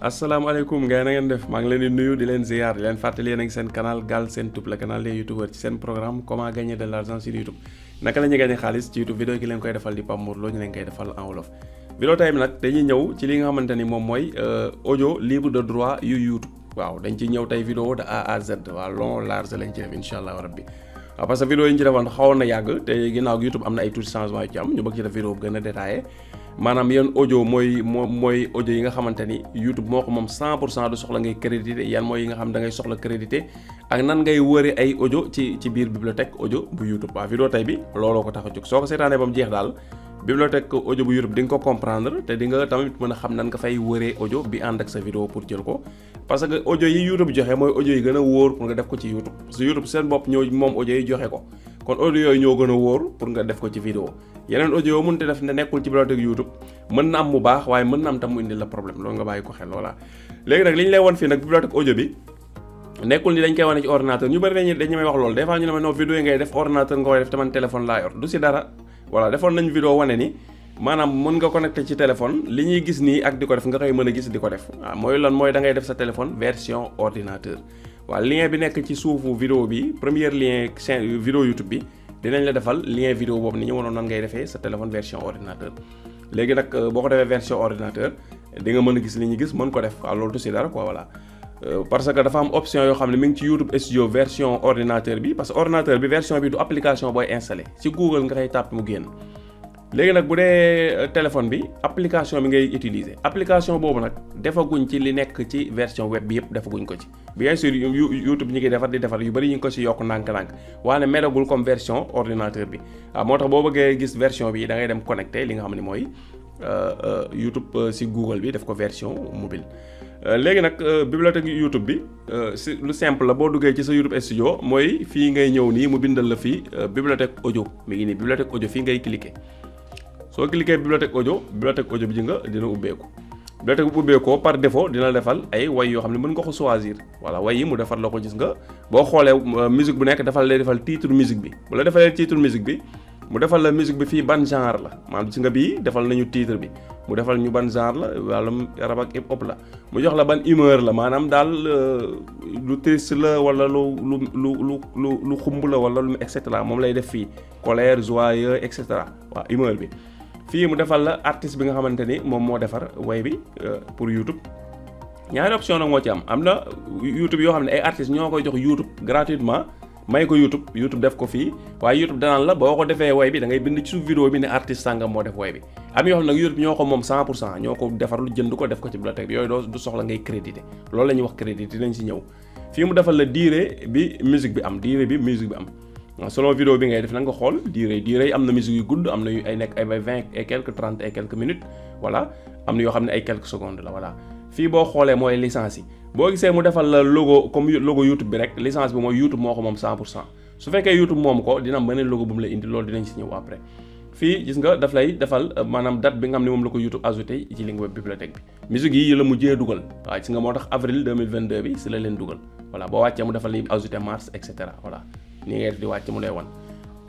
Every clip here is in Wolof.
asalaamaaleykum gars yi na ngeen def maa ngi leen di nuyu di leen ziar di leen fàttali yéen a ngi seen canal Galsen Tube la canal des youtubeurs ci seen programme comment gagner de l'argent sur YouTube naka la ñuy gagner xaalis ci YouTube vidéo gi leen koy defal di Pape Mor Lo ñu leen koy defal en wolof. vidéo tey bi nag dañuy ñëw ci li nga xamante ni moom mooy audio libre de droit yu YouTube waaw dañ ci ñëw tey vidéo de A à Z waaw long large lañ ci def incha allah rabbi waaw parce que vidéo yi ñu ci defoon xawoon na yàgg te ginnaaw gi YouTube am na ay tuuti changement yu ci am ñu bëgg ci def vidéo bu gën a détaillé maanaam yan audio mooy audio yi nga xamante ni YouTube moo ko moom 100% du soxla ngay crédité yan mooy yi nga xam da ngay soxla crédité ak nan ngay wëre ay audio ci biir bibliothèque audio bu YouTube waaw vidéo tey bi looloo ko tax a jóg soo ko seetaanee ba mu jeex daal bibliothèque audio bu YouTube di nga ko comprendre te di nga tamit mën a xam nan nga fay wëree audio bi ànd ak sa vidéo pour jël ko parce que audio yi YouTube joxe mooy audio yi gën a wóor pour nga def ko ci YouTube parce que YouTube seen bopp ñoo moom audio yi joxe ko kon audio yooyu ñoo gën a wóor pour nga def ko ci vidéo yeneen audio yoo mënut a def ne nekkul ci bibliothèque YouTube mën na am mu baax waaye mën na am tam mu indi la problème loolu nga bàyyi ko xel voilà léegi nag li ñu lay won fii nag bibliothèque audio bi nekkul ni dañ koy wane ci ordinateur ñu bëri dañu may wax loolu des fois ñu ne ma non vidéo yi ngay def ordinateur nga koy def te man téléphone laa yor du si dara voilà defoon nañ vidéo wane ni maanaam mën nga connecté ci téléphone li ñuy gis nii ak di ko def nga koy mën a gis di ko def waaw mooy lan mooy da ngay def sa téléphone version ordinateur waaw lien bi nekk ci suufu vidéo bi premier lien chaîne vidéo YouTube bi dinañ la defal lien vidéo boobu ni ñu wanoon nan ngay defee sa téléphone version ordinateur léegi nag boo ko defee version ordinateur di nga mën a gis li ñu gis mën ko def waaw loolu du si dara quoi voilà parce que dafa am option yoo xam ne mi ngi ci YouTube Studio version ordinateur bi parce que ordinateur bi version bi du application booy installé ci Google nga koy tàpp mu génn léegi nag bu dee téléphone bi application bi ngay utiliser application boobu nag defaguñ ci li nekk ci version web bi yëpp defaguñ ko ci bien sûr YouTube ñi ngi defar di defar yu bari ñu ngi ko ci yokk ndànk-ndànk waane melagul comme version ordinateur bi waaw moo tax boo bëggee gis version bi da ngay dem connecté li nga xam ne mooy YouTube ci Google bi def ko version mobile léegi nag bibliothèque YouTube bi si lu simple la boo duggee ci sa YouTube Studio mooy fii ngay ñëw nii mu bindal la fii bibliothèque audio mi ngi nii bibliothèque audio fii ngay cliquer soo cliquer bibliothèque audio bi ji nga dina ubbeeku bibliothèque bu ubbeekoo par défaut dina la defal ay way yoo xam ne mën nga ko choisir voilà way yi mu defal la ko gis nga boo xoolee musique bu nekk lay defal titre musique bi bu la defalee titre musique bi mu defal la musique bi fii ban genre la maanaam gis nga bii defal nañu titre bi mu defal ñu ban genre la wàllum rap ak hip hop la mu jox la ban humeur la maanaam daal lu triste la wala lu xumb la wala lu et cetera moom lay def fii colère joyeux et cetera waaw humeur bi fii mu defal la artiste bi nga xamante ni moom moo defar way bi pour YouTube ñaari option nag moo ci am na YouTube yoo xam ne ay artistes ñoo koy jox YouTube gratuitement may ko YouTube def ko fii waaye YouTube danaan la boo ko defee way bi da ngay bind ci suuf vidéo bi ne artiste sàngam moo def way bi am yoo xam ne nag YouTube ñoo ko moom 100% ñoo ko defar lu jënd ko def ko ci bibliothèque bi yooyu du soxla ngay crédité loolu la ñuy wax crédité dinañ si ñëw fii mu defal la durée bi musique bi am selon vidéo bi ngay def na nga xool durée yi am na musique yu gudd am na yu ay nekk ay 20 et quelques 30 et quelques minutes voilà am na yoo xam ne ay quelques secondes la voilà fii boo xoolee mooy licence yi boo gisee mu defal la logo comme logo YouTube bi rek licence bi mooy YouTube moo ko moom 100% su fekkee YouTube moom ko dina am beneen logo bu mu la indi loolu dinañ si ñëw après fii gis nga daf lay defal maanaam date bi nga xam ne moom la ko YouTube ajouté ci li nga web bibliothèque bi musique yi la mujjee dugal waaw gis nga moo tax avril 2022 bi si la leen dugal voilà boo wàccee mu defal li ajouté mars et cetera voilà nii ngay def di wàcc mu lay wan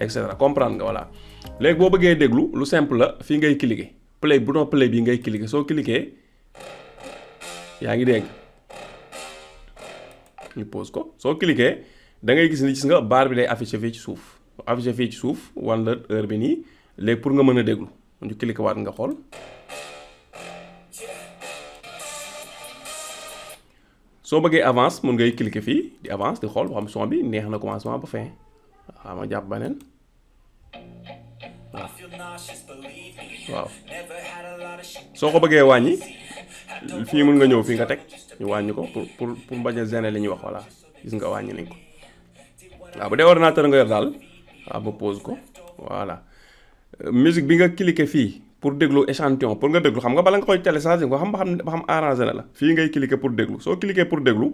et cetera comprendre nga voilà léegi boo bëggee déglu lu simple la fii ngay cliquer bouton play bi ngay cliquer soo cliquer yaa ngi dégg ñu pause ko soo cliquer da ngay gis ni gis nga barre bi day affiché fii ci suuf wan la heure bi nii léegi pour nga mën a déglu ñu cliquer waat nga xool soo bëggee avance mën ngay cliquer fii di avance di xool boo xam son bi neex na commencement ba fin waaw ma jàpp beneen waaw soo ko bëggee wàññi fii mën nga ñëw fii nga teg ñu wàññi ko pour bañ a gêner li ñuy wax voilà gis nga wàññi nañ ko waaw bu dee ordinateur nga yor daal waaw ba pause ko voilà musique bi nga cliquer fii pour déglu échantillon pour nga déglu xam nga bala nga koy télécharger nga xam ba xam arrangé na la fii ngay cliquer pour déglu soo cliquer pour déglu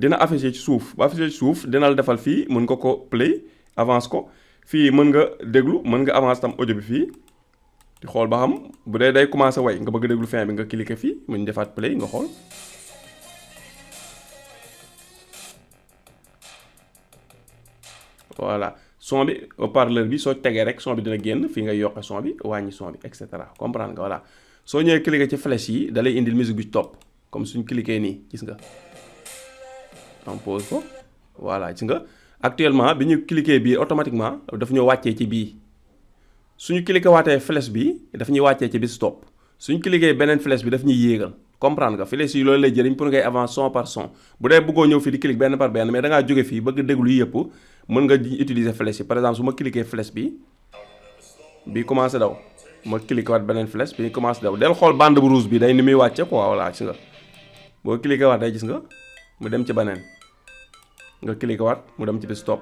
dina afficher ci suuf ba afficher ci suuf dina la defal fii mën nga ko play avance ko fii mën nga déglu mën nga avance tam audio bi fii di xool ba xam bu dee day commencer way nga bëgg déglu fin bi nga cliquer fii mën defaat play nga xool voilà son bi haut-parleur bi soo tegee rek son bi dina génn fii ngay yokke son bi wàññi son bi et cetera comprendre nga voilà soo ñëwee cliquer ci flèche yi da lay indil musique bi ci topp comme suñ cliquer nii gis nga on pause ko voilà gis nga actuellement bi ñu cliquer bii automatiquement daf ñoo wàccee ci bii suñu cliquer waatee flèche bi daf ñuy wàccee ci bi stop suñu cliquer beneen flèche bi daf ñuy yéegal comprendre nga flèche yi loolu lay jëriñ pour ngay avancer son par son bu dee bëggoo ñëw fii di cliquer benn par benn mais da ngaa jóge fii bëgg déglu yëpp mën nga utiliser flèche yi par exemple su ma cliquer flèche bi commencé daw ma cliquer waat beneen flèche bi commencé daw del xool bande bu rouge bi day ni muy wàcce quoi voilà gis nga boo cliquer waat day gis nga mu dem ci beneen nga cliquer waat mu dem ci bi stop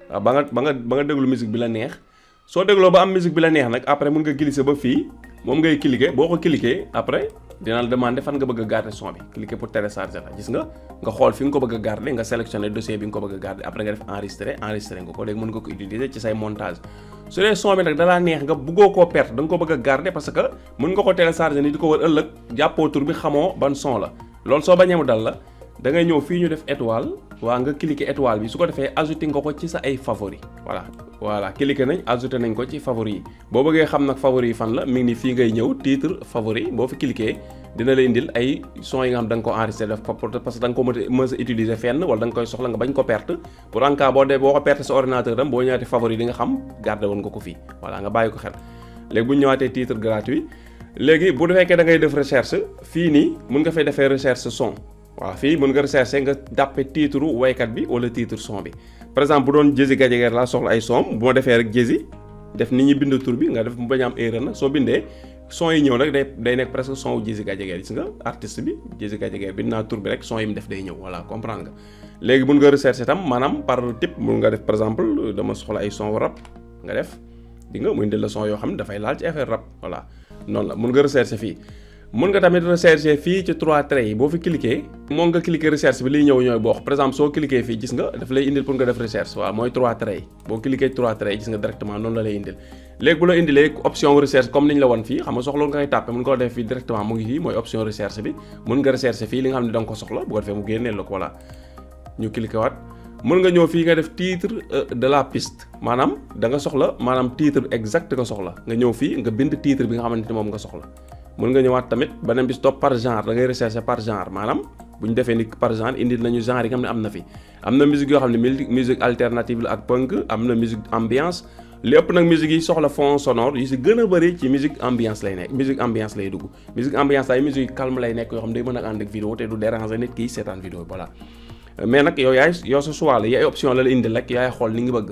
waaw ba nga déglu musique bi la neex soo dégloo ba am musique bi la neex nag après mën nga glisser ba fii moom ngay cliquer boo ko cliquer après dina la demander fan nga bëgg a garder son bi cliquer pour télécharger la gis nga xool fi nga ko bëgg a garder nga sélectionner dossier bi nga ko bëgg a garder après nga def enregistrer nga ko léegi mën nga ko utiliser ci say montage su dee son bi nag dalaa neex nga bëggoo koo perte da nga ko bëgg a garder parce que mën nga ko télécharger ni di ko wër ëllëg jàppoo tur bi xamoo ban son la loolu soo bañee mu dal la da ngay ñëw fii ñu def étoile waa nga cliquer étoile bi su ko defee ajouter nga ko ci sa ay favori voilà cliquer nañ ajouter nañ ko ci favori yi boo bëggee xam nag favori yi fan la mi ngi ni fii ngay ñëw titre favori boo fi cliquer dina la indil ay son yi nga xam da nga ko enregistrer def parce que da nga ko mën a utiliser fenn wala da nga koy soxla nga bañ ko perte pour en cas boo ko perte sa ordinateur tam boo ñëwaatee favori di nga xam garder woon nga ko fii voilà nga bàyyi ko xel léegi bu ñu ñëwaatee titre gratuit léegi bu fekkee da ngay def recherche fii nii mën nga fay defee recherche son waaw fii mën nga rechercher nga dàppe titre waykat bi wala titre son bi par exemple bu doon Jazzy Gadiaga laa soxla ay son bu ma defee rek Jazzy def nit ñi bind tur bi nga def mu bañ a am erreur nag soo bindee son yi ñëw nag day nekk presque son wu Jazzy Gadiaga gis nga artiste bi Jazzy Gadiaga bind naa tur bi rek son yi mu def day ñëw voilà comprendre nga léegi mën nga rechercher tam maanaam par type mën nga def par exemple dama soxla ay son rap nga def di nga mu indil la son yoo xam ne dafay laal ci affaire rap voilà noonu la mën nga rechercher fii mën nga tamit rechercher fii ci 3 traits yi boo fi cliquer moom nga cliquer recherche bi liy ñëw ñooy bokk par exemple soo cliquer fii gis nga daf lay indil pour nga def recherche waaw mooy 3 traits yi boo cliquer 3 traits yi gis nga directement noonu la lay indil léegi bu la indilee option recherche comme niñ la won fii xam nga soxla nga koy tàppe mën nga ko def fii directement mu ngi fii mooy option recherche bi mën nga rechercher fii li nga xam ne da nga ko soxla bu ko defee mu génneel la ko voilà ñu cliquer waat mën nga ñëw fii nga def titre de la piste maanaam da nga soxla maanaam titre exact nga soxla nga ñëw fii nga bind titre bi nga xamante ne moom nga soxla mën nga ñëwaat tamit beneen bi stop par genre da ngay rechercher par genre maanaam bu ñu defee ni par genre indil nañu genre yi nga xam ne am na fi am na musique yoo xam ne musique alternative la ak punk am na musique ambiance lépp nag musique yi soxla fond sonore yi si gën a bëri ci musique ambiance lay nekk musique ambiance lay dugg musique ambiance ay musique calme lay nekk yoo xam ne day mën a ànd ak vidéo te du déranger nit ki seetaan vidéo voilà mais nag yow sa choix la yaay option la indil rek yaay xool li nga bëgg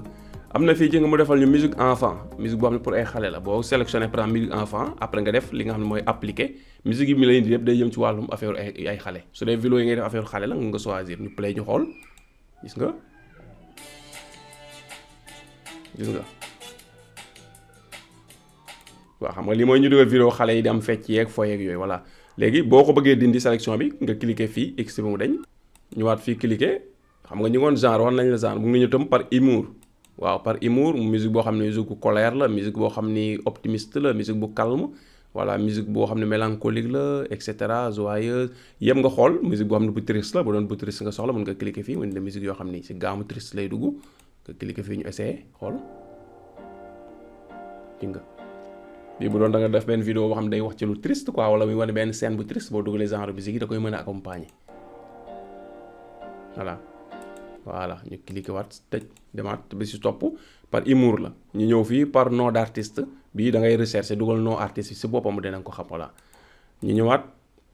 am na fii ci nga mu defal ñu musique enfant musique boo xam ne pour ay xale la boo sélectionné par exemple musique enfant après nga def li nga xam ne mooy appliqué musique yi mi lay indi yëpp day jëm ci wàllum affaire ay xale su dee vidéo yi ngay def affaire xale la nga choisir ñu play ñu xool gis nga waaw xam nga li mooy ñu dugal vidéo xale yi di am fecc yeeg fo yeeg yooyu voilà léegi boo ko bëggee dindi sélection bi nga cliquer fii x bi mu dañ ñëwaat fii cliquer xam nga ñu ngoon genre wax nañ la genre mu ngi ñu tam par humour waaw par humour musique boo xam ne musique bu colère la musique boo xam ni optimiste la musique bu calme voilà musique boo xam ne mélancolique la et cetera joyeuse yëpp nga xool musique boo xam ne bu triste la bu doon bu triste nga soxla mën nga cliquer fii mu ne musique yoo xam ni si gaamu triste lay dugg nga cliquer fii ñu essayé xool di nga bii bu doon da nga def benn vidéo boo xam ne day wax ci lu triste quoi wala muy wane benn scène bu triste boo dugalee genre musique yi da koy mën a accompagner voilà ñu cliquer waat tëj demaat bi si topp par humour la ñu ñëw fii par nom d'artiste bii da ngay rechercher dugal nom artiste si boppam dinañ ko xam voilà ñu ñëwaat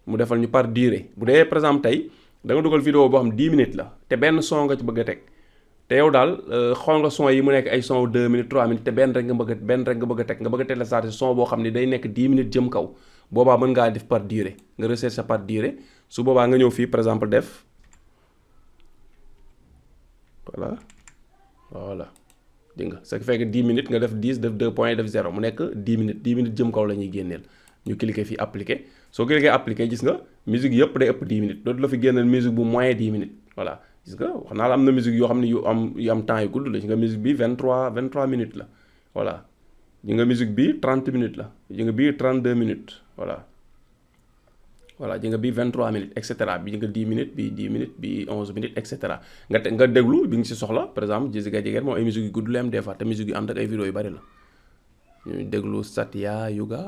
mu defal ñu par durée bu dee par exemple tey da nga dugal vidéo boo xam 10 minutes la te benn son nga ci bëgg a teg te yow daal xool nga son yi mu nekk ay son 2 minutes 3 minutes te benn rek nga bëgg a teg nga bëgg a télécharger son boo xam ne day nekk 10 minutes jëm kaw boobaa mën ngaa def par durée nga rechercher par durée su boobaa nga ñëw fii par exemple def voilà di nga ce qui fait que 10 minutes nga def 10 def 2 points def 0 mu nekk 10 minutes jëm kaw la ñuy génneel ñu cliquer fii appliquer soo cliquer appliquer gis nga musique yëpp day ëpp 10 minutes dootu la fi génneel musique bu moins 10 minutes voilà gis nga wax naa la am na musique yoo xam ne yu am temps yu gudd la gis nga musique bi 23 minutes la voilà gis nga musique bi 30 minutes la gis nga bii 32 minutes voilà ji nga bii 23 minutes et cetera bi nga 10 minutes bi 10 minutes bi 11 minutes et cetera nga déglu bi nga si soxla par exemple Jazzy Gadiaga moom ay musique yu gudd la am des fois te musique yu ànd ak ay vidéo yu bari la ñu déglu Satya Yuga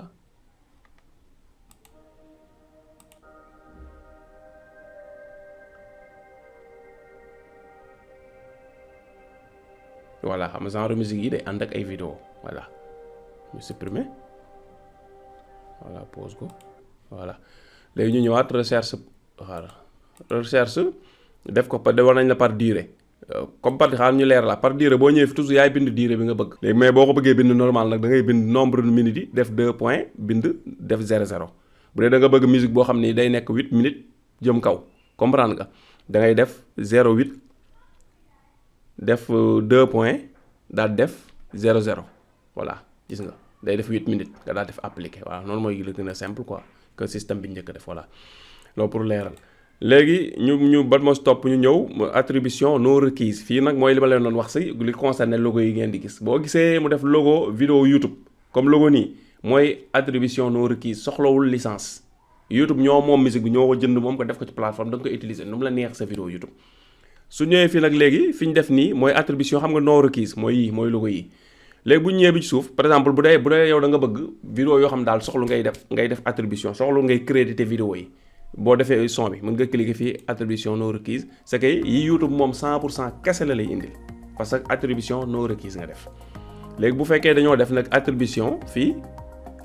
voilà xam nga genre musique yi day ànd ak ay vidéo voilà ñu supprimer voilà pause ko voilà léegi ñu ñëwaat recherche voilà recherche def ko de war nañ la par durée comme par xam ñu leer la par durée boo ñëwee fi toujours yaay bind durée bi nga bëgg. léegi mais boo ko bëggee bind normal nag da ngay bind nombre de minutes yi def 2 points bind def 00 bu dee da nga bëgg musique boo xam ni day nekk 8 minutes jëm kaw comprendre nga da ngay def 0,8 def 2 points daal def 00 voilà gis nga day def 8 minutes nga daal def appliquer voilà noonu mooy la gën a simple quoi que système bi njëkk def voilà loolu pour leeral. léegi ñu ba mos topp ñu ñëw attribution non requise fii nag mooy li ma leen doon wax si li concerné logo yi ngeen di gis boo gisee mu def logo vidéo YouTube comme logo nii mooy attribution non requise soxlawul licence YouTube ñoo moom musique bi ñoo ko jënd moom ko def ko ci plateforme da nga koy utiliser nu mu la neex sa vidéo YouTube su ñëwee fii nag léegi fi ñu def nii mooy attribution xam nga non requise mooy yii mooy logo yi léegi bu ñu ñëwee bi ci suuf par exemple bu dee yow da nga bëgg vidéo yoo xam daal soxlu ngay def attribution soxlu ngay créditer vidéo yi boo defee son bi mën nga cliquer fii attribution non requise c'est que yi YouTube moom 100% kese la lay indil parce que attribution non requise nga def léegi bu fekkee dañoo def nag attribution fii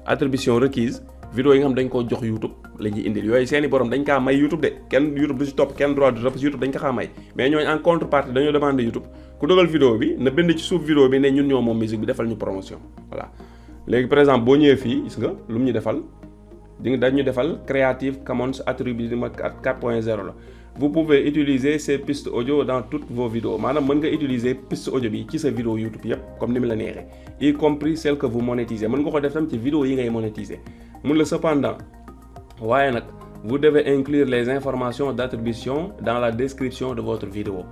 attribution requise vidéo yi nga xam dañ ko jox YouTube la ñuy indil yooyu seeni borom dañ kaa may YouTube de kenn YouTube du ci topp kenn droit du topp ci YouTube dañ ko xaa may mais ñooñu en contrepartie dañoo demander YouTube ku dogal vidéo bi na bind ci suuf vidéo bi ne ñun ñoo moom musique bi defal ñu promotion voilà léegi par exemple boo ñëwee fii gis nga lu mu ñu defal dañu defal Creative Commons attribution 4.0 la vous pouvez utiliser ces pistes audio dans toutes vos vidéos maanaam mën nga utiliser piste audio bi ci sa vidéo YouTube yépp comme ni mu la neexee y compris celle que vous monétisez mën nga ko def tam ci vidéo yi ngay monétiser mun la cependant waaye nag vous devez inclure les informations d'attribution dans la description de votre vidéo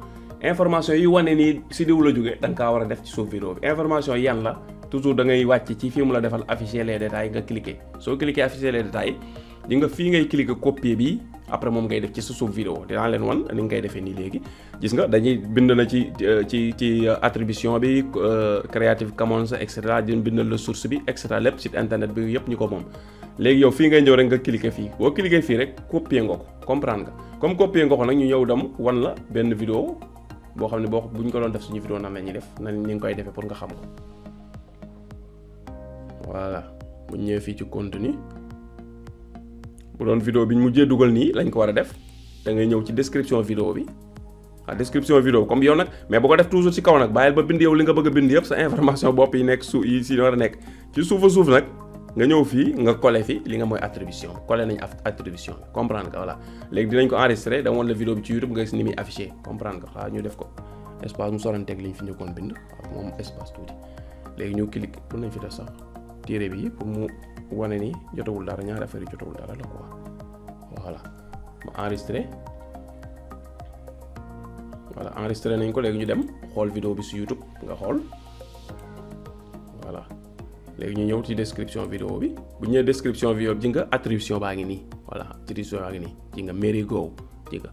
information yi wane nii si diw la jóge da nga kaa war a def ci suuf vidéo bi information yi yan la toujours da ngay wàcc ci fii mu la defal afficher les détails nga cliquer soo cliquer afficher les détails di nga fii ngay cliquer copier bi après moom ngay def ci sa suuf vidéo dinaa leen wan ni nga koy defee nii léegi gis nga dañuy bind na ci attribution bi Creative Commons et cetera di bindal la source bi et cetera lépp site internet bi yëpp ñu ko moom léegi yow fii ngay ñëw rek nga cliquer fii boo cliquer fii rek copier nga ko comprendre nga comme copier nga ko nag ñu ñëw dem wan la benn vidéo boo xam ne bu ñu ko doon def suñu vidéo nan la ñuy def nan ñu ngi koy defee pour nga xam ko voilà bu ñëwee fii ci contenu bu doon vidéo bi ñu mujjee dugal nii lañ ko war a def da ngay ñëw ci description vidéo bi description vidéo comme yow nag mais bu ko def toujours ci kaw nag bàyyil ba bind yow li nga bëgg a bind yëpp sa information bopp yi nekk yi si war a nekk ci suuf nag nga ñëw fii nga coller fi li nga mooy attribution coller nañ attribution comprendre nga voilà léegi dinañ ko enregistrer da woon la vidéo bi ci YouTube nga gis ni muy affiché comprendre nga xaa ñu def ko espace mu soranteeg li ñu fi njëkkoon bind waaw moom espace tuuti léegi ñu cliquer pour nañ fi def sax téere bi pour mu wane ni jotawul dara ñaari affaire yi jotawul dara la quoi voilà ma enregistré voilà enregistré nañ ko léegi ñu dem xool vidéo bi su YouTube nga xool voilà léegi ñu ñëw ci description vidéo bi bu ñu ñëwee description vidéo bi ji nga attribution baa ngi nii voilà attribution baa ngi nii ji nga Merigo ji nga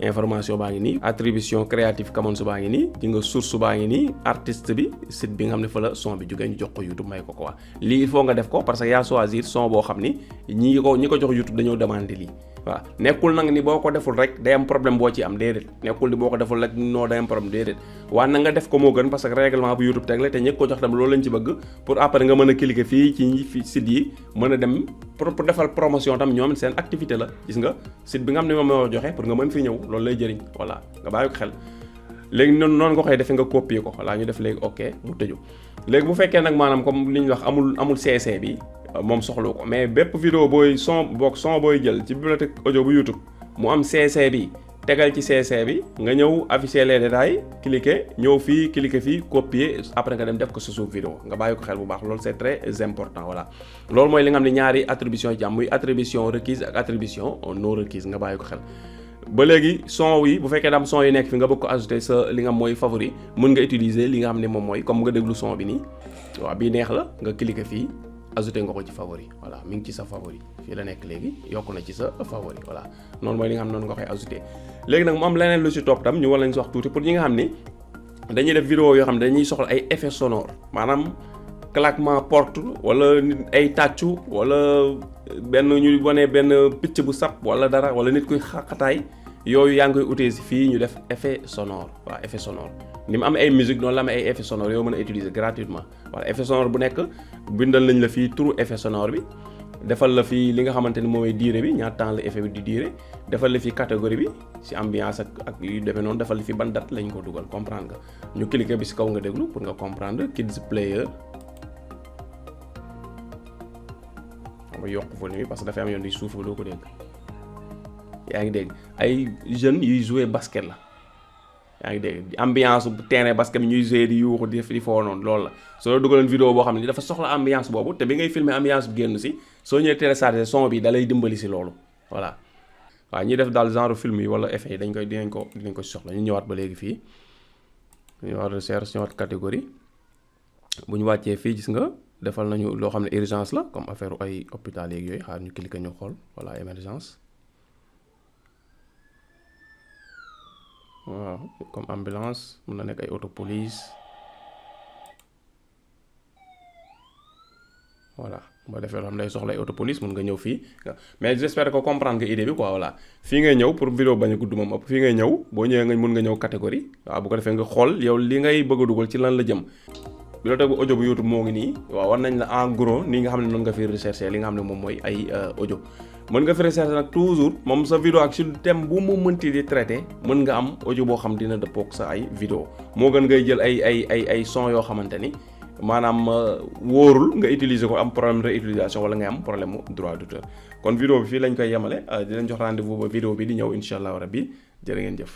information baa ngi nii attribution Creative Commons baa ngi nii ji nga source baa ngi nii artiste bi site bi nga xam ne fa la son bi jógee ñu jox ko YouTube may ko quoi lii il faut nga def ko parce que yaa choisir son boo xam ni ñi ko jox YouTube dañoo demander lii waaw nekkul nag ni boo ko deful rek day am problème boo ci am déedéet nekkul ni boo ko deful rek noo day am problème déedéet waaye na nga def ko moo gën parce que règlement bu YouTube teg la te ñi ko jox tam loolu lañ ci bëgg pour après nga mën a cliquer fii ci site yi mën a dem pour defal promotion tam ñoom seen activité la gis nga site bi nga xam ne moom moo joxe pour nga mën fi ñëw loolu lay jëriñ voilà nga bàyyi ko xel léegi noonu nga koy defee nga copier ko voilà ñu def léegi ok mu tëju léegi bu fekkee nag maanaam comme li ñu wax amul CC bi moom soxlu ko mais bépp vidéo son booy jël ci bibliothèque audio bu YouTube mu am CC bi tegal ci CC bi nga ñëw afficher les détails cliquer ñëw fii cliquer fii copier après nga dem def ko sa suuf vidéo nga bàyyi ko xel bu baax loolu c'est très important voilà loolu mooy li nga xam ne ñaari attribution yi ci am muy attribution requise ak attribution non requise nga bàyyi ko xel ba léegi son yi bu fekkee da am son yi nekk fi nga bëgg ko ajouter sa li nga mooy favori mën nga utiliser li nga xam ne moom mooy comme nga déglu son bi nii waaw bii neex la nga cliquer fii ajouter nga ko ci favori voilà mi ngi ci sa favori fii la nekk léegi yokk na ci sa favori voilà noonu mooy li nga xam noonu nga koy ajouter léegi nag mu am leneen lu ci topp tam ñu war lañ si wax tuuti pour ñi nga xam ni dañuy def vidéo yoo xam ne dañuy soxla ay effets sonores maanaam claquement porte wala ay tàccu wala ñu wane benn picc bu sap wala dara wala nit kuy xaqataay yooyu yaa ngi koy utee si fii ñu def effet sonore waaw effet sonore ni mu am ay musique noonu la am ay effet sonore yoo mën a utiliser gratuitement voilà effet sonore bu nekk bindal nañ la fii turu effet sonore bi defal la fii li nga xamante ni mooy durée bi ñaata temps la effet bi di durée defal la fii catégorie bi ci ambiance ak yu demee noonu defal la fii ban date lañ ko dugal comprendre nga ñu cliquer bi ci kaw nga déglu pour nga comprendre kids player nga yokk volume bi parce que dafay am yoon di suuf doo ko dégg yaa ngi dégg ay jeunes yuy jouer basket la yaa ngi dégg ambiance bu terrain basket bi ñuy jouer di yuuxu di foo noonu loolu la soo la dugaloon vidéo boo xam ne dafa soxla ambiance boobu te bi ngay filmer ambiance bu génn si soo ñëwee télécharger son bi da lay dimbali si loolu voilà waaw ñuy def daal genre film yi wala effet yi dinañ ko soxla ñu ñëwaat ba léegi fii ñu ñëwaat recherche ñëwaat catégorie bu ñu wàccee fii gis nga defal nañu loo xam ne urgence la comme affaire ay hôpital yeeg yooyu xaar ñu cliquer ñu xool voilà émergence waaw comme ambulance mun na nekk ay auto police voilà boo defee loo xam ne day soxla ay auto police mun nga ñëw fii mais j'espère que comprendre nga idée bi quoi voilà fii ngay ñëw pour vidéo bañ a gudd moom ëpp fii ngay ñëw boo ñëwee nga mun nga ñëw catégorie waaw bu ko defee nga xool yow li ngay bëgg a dugal ci lan la jëm bibliothèque bu audio bu YouTube moo ngi nii waaw war nañ la en gros ni nga xam ne noonu nga fi rechercher li nga xam ne moom mooy ay audio mën nga fi rechercher nag toujours moom sa vidéo ak sur thème bu mu mënti di traité mën nga am audio boo xam dina dëppook sa ay vidéo moo gën ngay jël ay son yoo xamante ni maanaam wóorul nga utiliser ko am problème de réutilisation wala nga am problème mu droit d'auteur kon vidéo bi fii lañ koy yemale di leen jox rendez-vous ba vidéo bi di ñëw incha allah rabbi jërë ngeen jëf